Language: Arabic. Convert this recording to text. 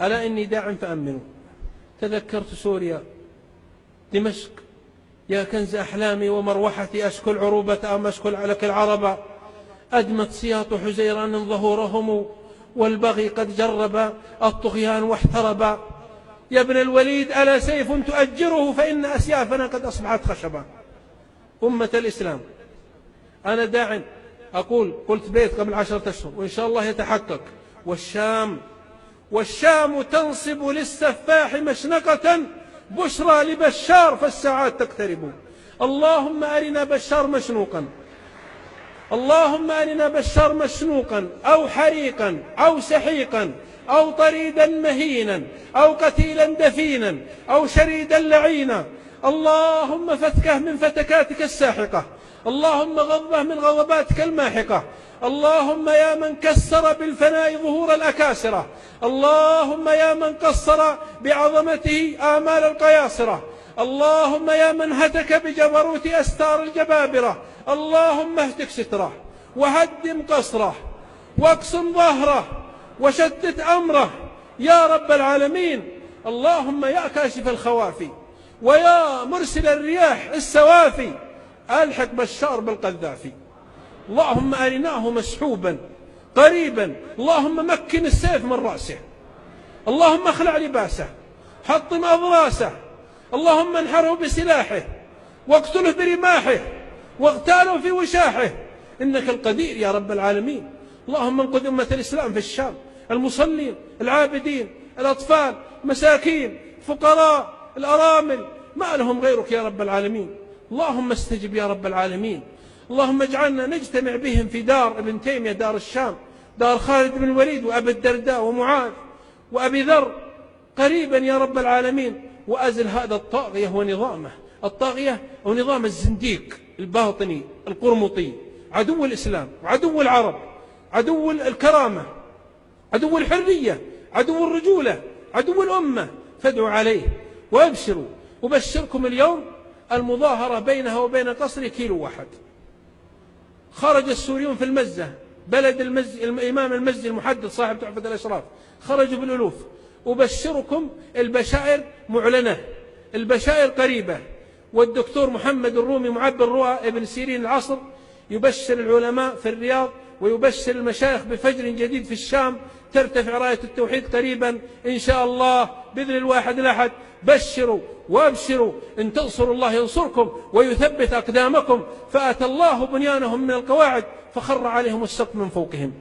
ألا إني داع فأمنوا. تذكرت سوريا، دمشق، يا كنز أحلامي ومروحتي، أشكو العروبة أم أشكو لك العرب، أدمت سياط حزيران ظهورهم، والبغي قد جرب الطغيان واحترب. يا ابن الوليد ألا سيف تؤجره، فإن أسيافنا قد أصبحت خشبا. أمة الإسلام، أنا داع أقول، قلت بيت قبل 10 أشهر وإن شاء الله يتحقق، والشام تنصب للسفاح مشنقة، بشرى لبشار فالساعات تقترب. اللهم أرنا بشار مشنوقا، اللهم أرنا بشار مشنوقا أو حريقا أو سحيقا أو طريدا مهينا أو قتيلا دفينا أو شريدا لعينا. اللهم فتكه من فتكاتك الساحقة، اللهم غضبه من غضباتك الماحقة. اللهم يا من كسر بالفناء ظهور الأكاسرة، اللهم يا من قصر بعظمته آمال القياصرة، اللهم يا من هتك بجبروت أستار الجبابرة، اللهم اهتك ستره وهدم قصره واقسم ظهره وشتت أمره يا رب العالمين. اللهم يا كاشف الخوافي ويا مرسل الرياح السوافي، ألحق بشار بالقذافي. اللهم أرناه مسحوبا قريبا، اللهم مكن السيف من رأسه، اللهم اخلع لباسه، حطم أضراسه، اللهم انحره بسلاحه واقتله برماحه واغتاله في وشاحه، إنك القدير يا رب العالمين. اللهم انقذ أمة الإسلام في الشام، المصلين، العابدين، الأطفال، مساكين، فقراء، الأرامل، ما لهم غيرك يا رب العالمين. اللهم استجب يا رب العالمين. اللهم اجعلنا نجتمع بهم في دار ابن تيمية، دار الشام، دار خالد بن الوليد وأبي الدرداء ومعاذ وأبي ذر قريبا يا رب العالمين، وأزل هذا الطاغية ونظامه، الطاغية ونظام الزنديق الباطني القرمطي، عدو الإسلام وعدو العرب، عدو الكرامة، عدو الحرية، عدو الرجولة، عدو الأمة. فادعوا عليه وابشروا. أبشركم اليوم المظاهرة بينها وبين قصر كيلو واحد. خرج السوريون في المزة، بلد الإمام المزي المحدث صاحب تحفة الأشراف، خرجوا بالألوف. أبشركم البشائر معلنة، البشائر قريبة. والدكتور محمد الرومي معبر رؤى ابن سيرين العصر يبشر العلماء في الرياض، ويبشر المشايخ بفجر جديد في الشام، ترتفع راية التوحيد قريبا إن شاء الله بإذن الواحد الأحد. بشروا وابشروا، إن تنصروا الله ينصركم ويثبت أقدامكم. فأتى الله بنيانهم من القواعد فخر عليهم السقف من فوقهم.